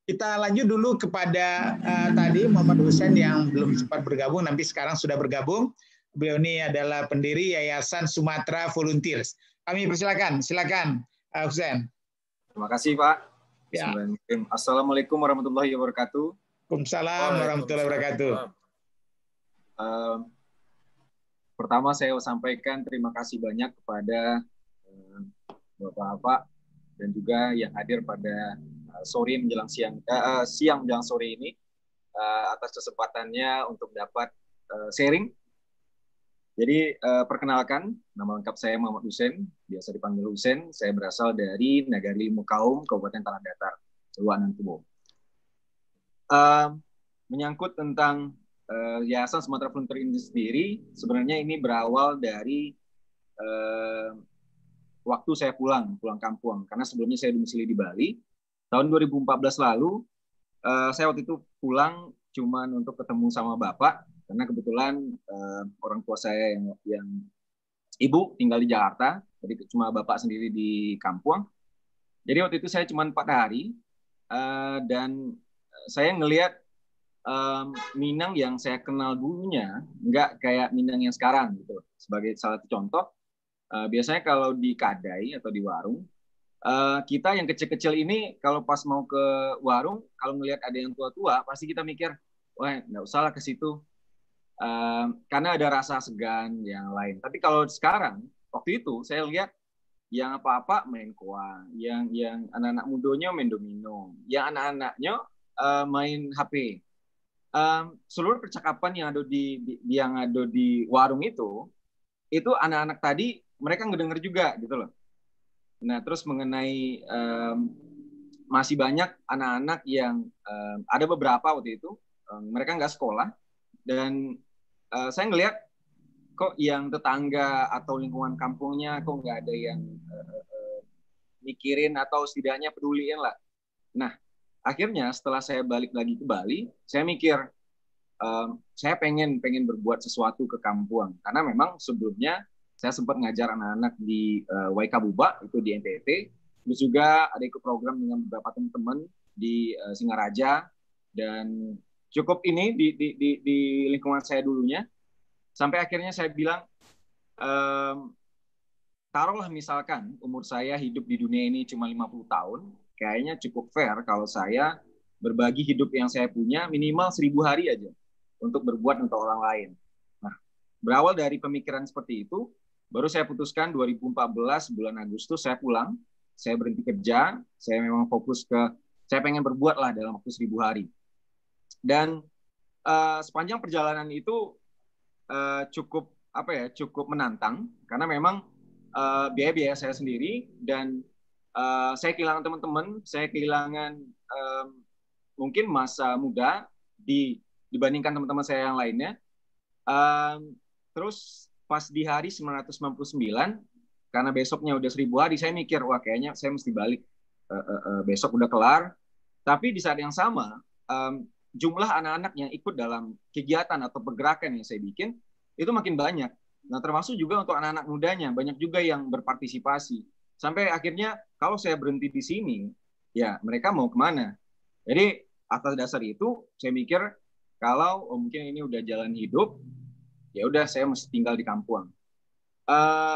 Kita lanjut dulu kepada tadi Muhammad Hussein yang belum sempat bergabung, nanti sekarang sudah bergabung. Beliau ini adalah pendiri Yayasan Sumatera Volunteers. Kami persilakan, silakan Hussein. Terima kasih Pak. Ya. Assalamualaikum warahmatullahi wabarakatuh. Waalaikumsalam warahmatullahi wabarakatuh. Pertama saya sampaikan terima kasih banyak kepada Bapak-bapak dan juga yang hadir pada sore menjelang siang menjelang sore ini atas kesempatannya untuk dapat sharing. Jadi perkenalkan, nama lengkap saya Muhammad Hussein, biasa dipanggil Hussein. Saya berasal dari Nagari Ilmu Kaum, Kabupaten Tanah Datar, Luanan Tubo. Menyangkut tentang Yayasan Sumatera Volunteer ini sendiri, sebenarnya ini berawal dari waktu saya pulang kampung, karena sebelumnya saya domisili di Bali. Tahun 2014 lalu, saya waktu itu pulang cuman untuk ketemu sama bapak, karena kebetulan orang tua saya yang ibu tinggal di Jakarta, jadi cuma bapak sendiri di kampung. Jadi waktu itu saya cuma 4 hari, dan saya ngelihat Minang yang saya kenal dulunya nggak kayak Minang yang sekarang gitu. Sebagai salah satu contoh, biasanya kalau di kedai atau di warung, kita yang kecil-kecil ini kalau pas mau ke warung, kalau ngelihat ada yang tua-tua, pasti kita mikir, wah nggak usah lah ke situ, karena ada rasa segan yang lain. Tapi kalau sekarang, waktu itu saya lihat yang apa-apa main koa, yang anak-anak mudanya main domino, yang anak-anaknya main HP. Seluruh percakapan yang ada di warung itu anak-anak tadi mereka ngedenger juga gitu loh. Nah, terus mengenai masih banyak anak-anak yang ada beberapa waktu itu mereka nggak sekolah, dan saya ngelihat kok yang tetangga atau lingkungan kampungnya kok nggak ada yang mikirin atau setidaknya peduliin lah. Nah, akhirnya setelah saya balik lagi ke Bali, saya mikir saya pengen berbuat sesuatu ke kampung, karena memang sebelumnya saya sempat ngajar anak-anak di Waikabuba, itu di NTT, terus juga ada ikut program dengan beberapa teman-teman di Singaraja, dan cukup ini di lingkungan saya dulunya, sampai akhirnya saya bilang, taruhlah misalkan umur saya hidup di dunia ini cuma 50 tahun, kayaknya cukup fair kalau saya berbagi hidup yang saya punya minimal 1000 hari aja untuk berbuat untuk orang lain. Nah, berawal dari pemikiran seperti itu, baru saya putuskan 2014 bulan Agustus saya pulang, saya berhenti kerja, saya memang fokus saya pengen berbuat lah dalam waktu 1000 hari. Dan sepanjang perjalanan itu cukup menantang, karena memang biaya-biaya saya sendiri, dan saya kehilangan teman-teman, saya kehilangan mungkin masa muda dibandingkan teman-teman saya yang lainnya. Terus pas di hari 999, karena besoknya udah 1000 hari, saya mikir, wah kayaknya saya mesti balik, besok udah kelar. Tapi di saat yang sama, jumlah anak-anak yang ikut dalam kegiatan atau pergerakan yang saya bikin, itu makin banyak. Nah, termasuk juga untuk anak-anak mudanya, banyak juga yang berpartisipasi. Sampai akhirnya, kalau saya berhenti di sini, ya mereka mau kemana? Jadi, atas dasar itu, saya mikir, kalau mungkin ini udah jalan hidup, ya udah saya mesti tinggal di kampung.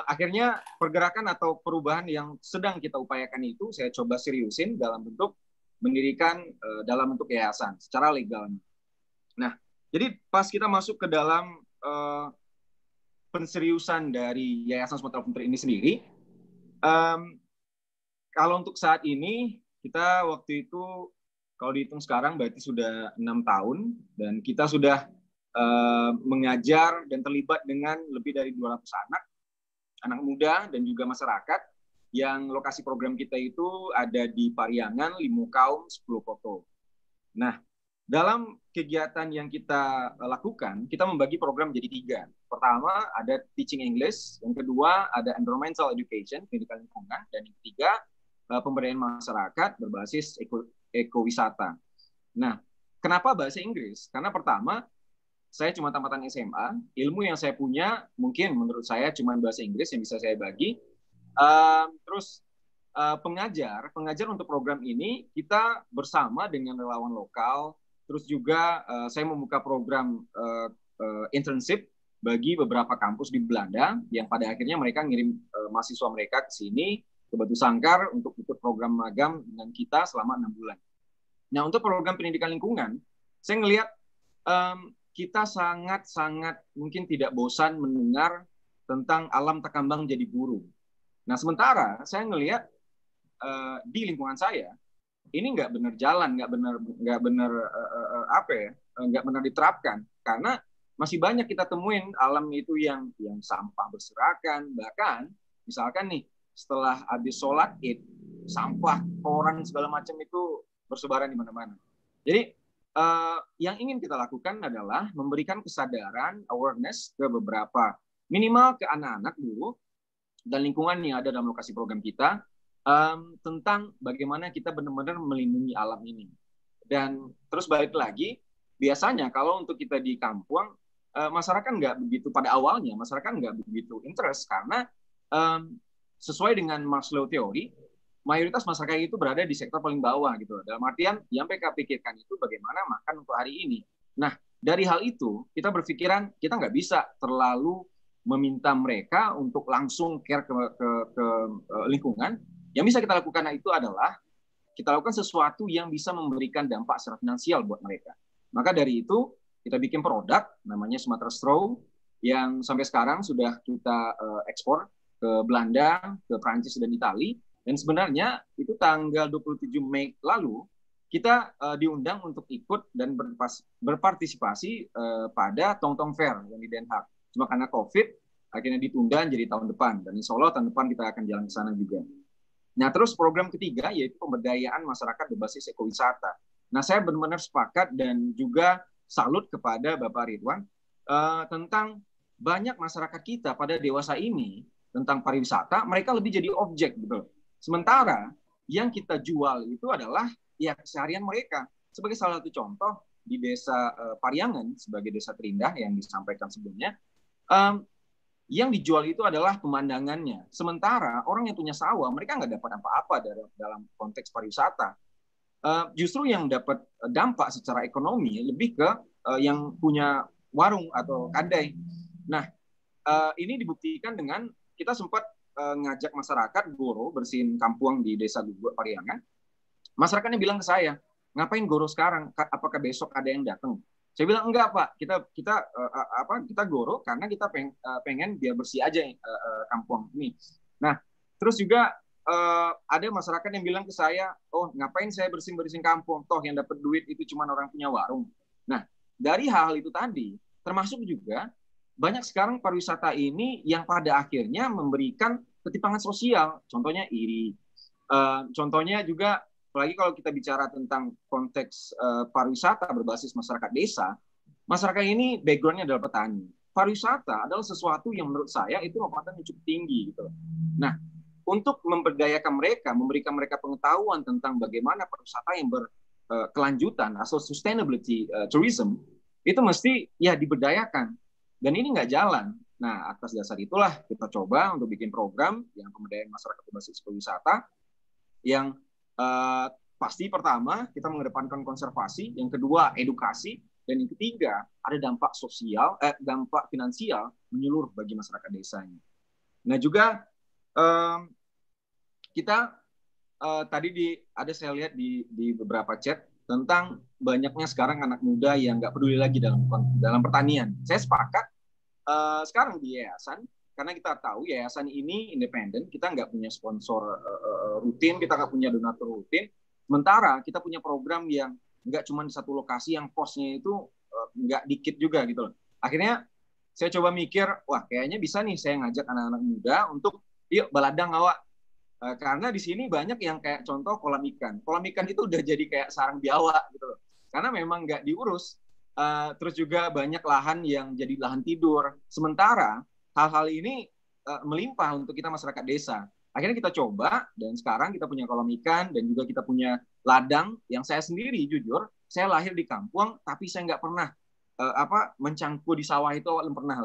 Akhirnya pergerakan atau perubahan yang sedang kita upayakan itu saya coba seriusin dalam bentuk mendirikan dalam bentuk yayasan secara legal. Nah, jadi pas kita masuk ke dalam penseriusan dari Yayasan Sumatera Volunteer ini sendiri, kalau untuk saat ini kita waktu itu kalau dihitung sekarang berarti sudah 6 tahun, dan kita sudah mengajar dan terlibat dengan lebih dari 200 anak muda dan juga masyarakat, yang lokasi program kita itu ada di Pariangan, Limu Kaum, 10 Koto. Nah, dalam kegiatan yang kita lakukan, kita membagi program jadi 3. Pertama, ada teaching English. Yang kedua, ada environmental education, pendidikan lingkungan. Dan yang ketiga, pemberdayaan masyarakat berbasis ekowisata. Nah, kenapa bahasa Inggris? Karena pertama, saya cuma tamatan SMA, ilmu yang saya punya mungkin menurut saya cuma bahasa Inggris yang bisa saya bagi. Terus pengajar untuk program ini kita bersama dengan relawan lokal. Terus juga saya membuka program internship bagi beberapa kampus di Belanda yang pada akhirnya mereka ngirim mahasiswa mereka ke sini ke Batu Sangkar untuk ikut program magang dengan kita selama 6 bulan. Nah, untuk program pendidikan lingkungan, saya ngelihat kita sangat-sangat mungkin tidak bosan mendengar tentang alam takambang jadi guru. Nah, sementara saya ngelihat di lingkungan saya ini nggak benar jalan, nggak benar diterapkan karena masih banyak kita temuin alam itu yang sampah berserakan, bahkan misalkan nih setelah habis sholat Id, sampah koran segala macam itu bersebaran di mana-mana. Jadi yang ingin kita lakukan adalah memberikan kesadaran, awareness ke beberapa, minimal ke anak-anak dulu dan lingkungan yang ada dalam lokasi program kita tentang bagaimana kita benar-benar melindungi alam ini. Dan terus balik lagi, biasanya kalau untuk kita di kampung, masyarakat nggak begitu, pada awalnya masyarakat nggak begitu interest karena sesuai dengan Maslow teori, mayoritas masyarakat itu berada di sektor paling bawah gitu. Dalam artian yang mereka pikirkan itu bagaimana makan untuk hari ini. Nah, dari hal itu kita berpikiran kita nggak bisa terlalu meminta mereka untuk langsung care ke lingkungan. Yang bisa kita lakukan itu adalah kita lakukan sesuatu yang bisa memberikan dampak secara finansial buat mereka. Maka dari itu kita bikin produk namanya Sumatra Straw yang sampai sekarang sudah kita ekspor ke Belanda, ke Prancis dan Italia. Dan sebenarnya itu tanggal 27 Mei lalu kita diundang untuk ikut dan berpartisipasi pada Tongtong Fair yang di Den Haag. Cuma karena COVID akhirnya ditunda jadi tahun depan, dan insya Allah tahun depan kita akan jalan ke sana juga. Nah, terus program ketiga yaitu pemberdayaan masyarakat berbasis ekowisata. Nah, saya benar-benar sepakat dan juga salut kepada Bapak Ridwan tentang banyak masyarakat kita pada dewasa ini tentang pariwisata, mereka lebih jadi objek gitu. Sementara yang kita jual itu adalah ya keseharian mereka. Sebagai salah satu contoh di desa Pariangan sebagai desa terindah yang disampaikan sebelumnya, yang dijual itu adalah pemandangannya. Sementara orang yang punya sawah, mereka nggak dapat apa-apa dalam konteks pariwisata. Justru yang dapat dampak secara ekonomi lebih ke yang punya warung atau kedai. Nah, ini dibuktikan dengan kita sempat ngajak masyarakat goro bersihin kampung di desa Pariangan. Masyarakatnya bilang ke saya, ngapain goro sekarang? Apakah besok ada yang datang? Saya bilang enggak Pak, kita goro karena kita pengen biar bersih aja kampung ini. Nah, terus juga ada masyarakat yang bilang ke saya, oh ngapain saya bersihin kampung, toh yang dapat duit itu cuma orang punya warung. Nah, dari hal itu tadi, termasuk juga banyak sekarang pariwisata ini yang pada akhirnya memberikan ketimpangan sosial, contohnya iri, contohnya juga apalagi kalau kita bicara tentang konteks pariwisata berbasis masyarakat desa, masyarakat ini background-nya adalah petani. Pariwisata adalah sesuatu yang menurut saya itu lompatannya cukup tinggi gitu. Nah, untuk memberdayakan mereka, memberikan mereka pengetahuan tentang bagaimana pariwisata yang berkelanjutan atau sustainability tourism, itu mesti ya diberdayakan. Dan ini nggak jalan. Nah, atas dasar itulah kita coba untuk bikin program yang pemberdayaan masyarakat berbasis pariwisata yang pasti pertama kita mengedepankan konservasi, yang kedua edukasi, dan yang ketiga ada dampak sosial, dampak finansial menyeluruh bagi masyarakat desanya. Nah juga kita tadi ada saya lihat di beberapa chat tentang banyaknya sekarang anak muda yang nggak peduli lagi dalam pertanian. Saya sepakat sekarang di yayasan. Karena kita tahu yayasan ini independen, kita nggak punya sponsor rutin, kita nggak punya donatur rutin. Sementara kita punya program yang nggak cuma di satu lokasi yang kosnya itu nggak dikit juga gitu loh. Akhirnya saya coba mikir, wah kayaknya bisa nih saya ngajak anak-anak muda untuk yuk baladang awak. Karena di sini banyak yang kayak contoh kolam ikan. Kolam ikan itu udah jadi kayak sarang biawak gitu loh. Karena memang nggak diurus. Terus juga banyak lahan yang jadi lahan tidur. Sementara hal-hal ini melimpah untuk kita masyarakat desa. Akhirnya kita coba, dan sekarang kita punya kolam ikan, dan juga kita punya ladang, yang saya sendiri jujur, saya lahir di kampung, tapi saya nggak pernah mencangkul di sawah itu awal pernah.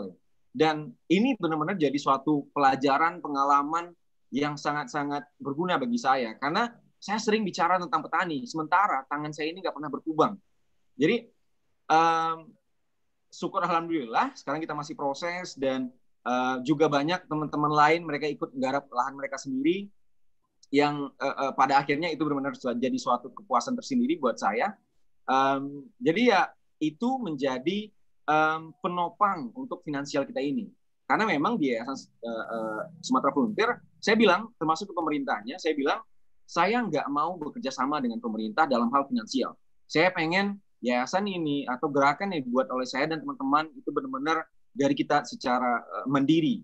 Dan ini benar-benar jadi suatu pelajaran, pengalaman yang sangat-sangat berguna bagi saya. Karena saya sering bicara tentang petani, sementara tangan saya ini nggak pernah berkubang. Jadi, syukur alhamdulillah, sekarang kita masih proses, dan juga banyak teman-teman lain, mereka ikut menggarap lahan mereka sendiri, yang pada akhirnya itu benar-benar jadi suatu kepuasan tersendiri buat saya. Jadi ya, itu menjadi penopang untuk finansial kita ini. Karena memang di Yayasan Sumatera Volunteer, saya bilang, termasuk ke pemerintahnya, saya bilang, saya nggak mau bekerja sama dengan pemerintah dalam hal finansial. Saya pengen yayasan ini atau gerakan yang dibuat oleh saya dan teman-teman itu benar-benar dari kita secara mandiri.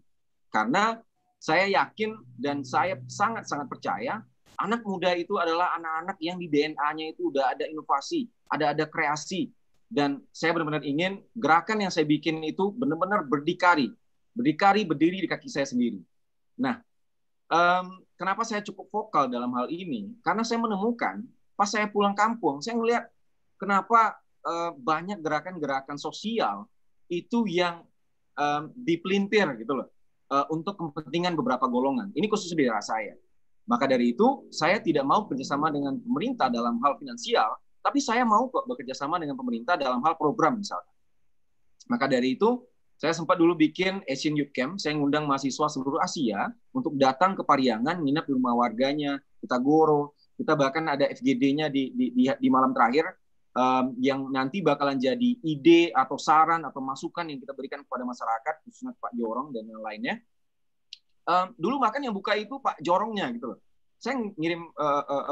Karena saya yakin dan saya sangat-sangat percaya anak muda itu adalah anak-anak yang di DNA-nya itu udah ada inovasi, ada kreasi. Dan saya benar-benar ingin gerakan yang saya bikin itu benar-benar berdikari berdiri di kaki saya sendiri. Nah, kenapa saya cukup vokal dalam hal ini? Karena saya menemukan pas saya pulang kampung, saya melihat kenapa banyak gerakan-gerakan sosial itu yang dipelintir gitu loh, untuk kepentingan beberapa golongan. Ini khusus di daerah saya. Maka dari itu, saya tidak mau bekerjasama dengan pemerintah dalam hal finansial, tapi saya mau kok bekerjasama dengan pemerintah dalam hal program misalnya. Maka dari itu, saya sempat dulu bikin Asian Youth Camp, saya ngundang mahasiswa seluruh Asia untuk datang ke Pariangan, nginep di rumah warganya, kita goro, kita bahkan ada FGD-nya di malam terakhir, yang nanti bakalan jadi ide atau saran atau masukan yang kita berikan kepada masyarakat, khususnya Pak Jorong dan yang lainnya. Dulu bahkan yang buka itu Pak Jorongnya gitu loh. Saya ngirim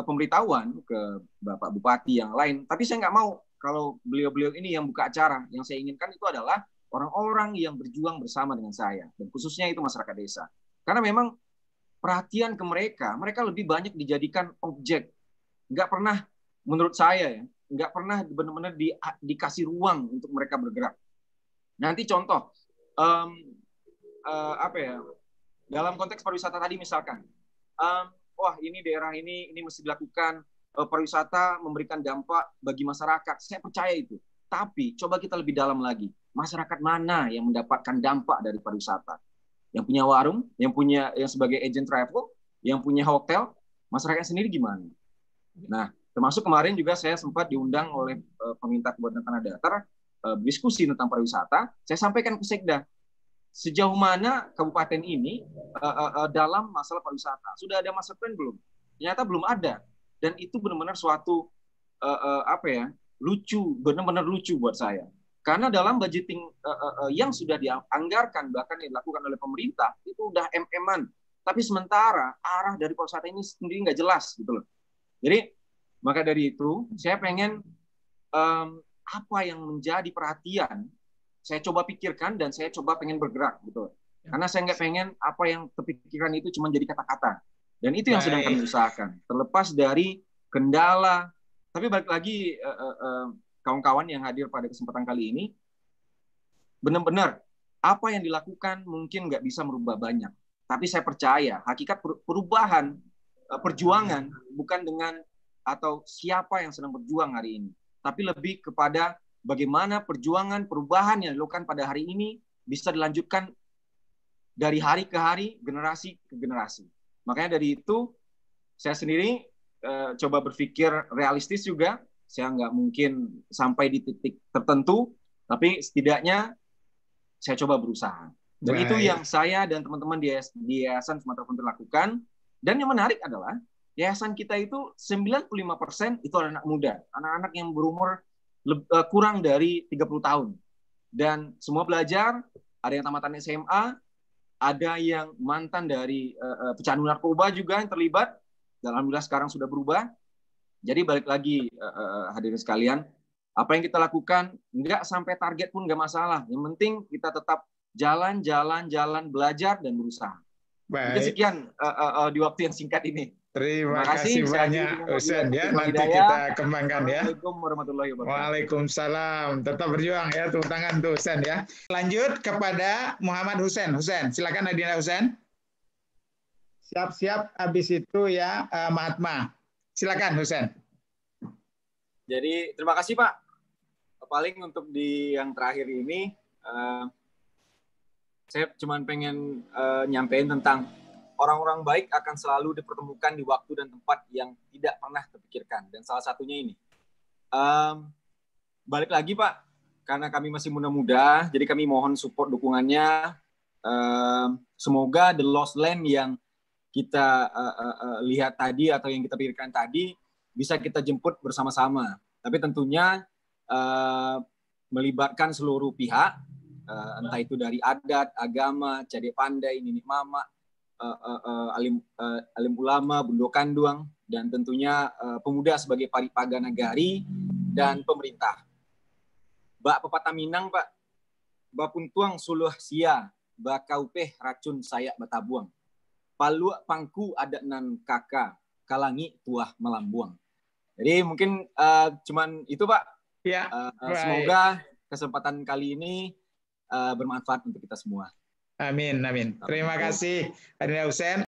pemberitahuan ke Bapak Bupati yang lain, tapi saya nggak mau kalau beliau-beliau ini yang buka acara. Yang saya inginkan itu adalah orang-orang yang berjuang bersama dengan saya, dan khususnya itu masyarakat desa. Karena memang perhatian ke mereka lebih banyak dijadikan objek. Nggak pernah, menurut saya ya, nggak pernah benar-benar dikasih ruang untuk mereka bergerak. Nanti contoh, dalam konteks pariwisata tadi misalkan, wah ini daerah ini mesti dilakukan, pariwisata memberikan dampak bagi masyarakat. Saya percaya itu. Tapi coba kita lebih dalam lagi. Masyarakat mana yang mendapatkan dampak dari pariwisata? Yang punya warung, yang sebagai agent travel, yang punya hotel, masyarakat sendiri gimana? Nah, termasuk kemarin juga saya sempat diundang oleh pemerintah Kabupaten Tanah Datar, diskusi tentang pariwisata. Saya sampaikan ke Sekda, sejauh mana kabupaten ini dalam masalah pariwisata. Sudah ada master plan belum? Ternyata belum ada. Dan itu benar-benar suatu lucu, benar-benar lucu buat saya. Karena dalam budgeting yang sudah dianggarkan, bahkan dilakukan oleh pemerintah, itu udah MM-an. Tapi sementara arah dari pariwisata ini sendiri nggak jelas gitu loh. Jadi maka dari itu saya pengen apa yang menjadi perhatian, saya coba pikirkan dan saya coba pengen bergerak gitu. Karena saya nggak pengen apa yang terpikirkan itu cuma jadi kata-kata. Dan itu yang sedang kami usahakan. Terlepas dari kendala, tapi balik lagi kawan-kawan yang hadir pada kesempatan kali ini, benar-benar apa yang dilakukan mungkin nggak bisa merubah banyak. Tapi saya percaya hakikat perubahan, perjuangan bukan dengan atau siapa yang sedang berjuang hari ini, tapi lebih kepada bagaimana perjuangan perubahan yang dilakukan pada hari ini bisa dilanjutkan dari hari ke hari, generasi ke generasi. Makanya dari itu saya sendiri coba berpikir realistis juga. Saya nggak mungkin sampai di titik tertentu, tapi setidaknya saya coba berusaha. Dan itu yang saya dan teman-teman di Yayasan Sumatera Volunteer lakukan. Dan yang menarik adalah yayasan kita itu 95% itu anak muda, anak-anak yang berumur kurang dari 30 tahun. Dan semua belajar, ada yang tamatan SMA, ada yang mantan dari pecandu narkoba juga yang terlibat. Dan alhamdulillah sekarang sudah berubah. Jadi balik lagi hadirin sekalian, apa yang kita lakukan nggak sampai target pun nggak masalah. Yang penting kita tetap jalan, belajar dan berusaha. Mungkin sekian di waktu yang singkat ini. Terima kasih banyak Husein ya. Nanti kita kembangkan ya. Assalamualaikum warahmatullahi wabarakatuh. Waalaikumsalam. Tetap berjuang ya, tepuk tangan tuh Husein ya. Lanjut kepada Muhammad Husein. Husein, silakan Adina Husein. Siap-siap habis itu ya Mahatma. Silakan Husein. Jadi terima kasih Pak. Paling untuk di yang terakhir ini saya cuma pengen nyampein tentang orang-orang baik akan selalu dipertemukan di waktu dan tempat yang tidak pernah terpikirkan. Dan salah satunya ini. Balik lagi Pak, karena kami masih muda-muda, jadi kami mohon support dukungannya. Semoga The Lost Land yang kita lihat tadi atau yang kita pikirkan tadi bisa kita jemput bersama-sama. Tapi tentunya melibatkan seluruh pihak, entah itu dari adat, agama, Cade Pandai, Ninik Mama, alim ulama, Bundo Kanduang, dan tentunya pemuda sebagai Paripaga Nagari dan pemerintah. Bak pepatah Minang Pak, bapuntuang suluh sia, bakaupeh racun sayak batabuang. Paluak pangku adat nan kakak, kalangi tuah melambuang. Jadi mungkin cuman itu Pak. Ya, semoga kesempatan kali ini bermanfaat untuk kita semua. Amin, amin. Terima kasih, Adinda Hussein.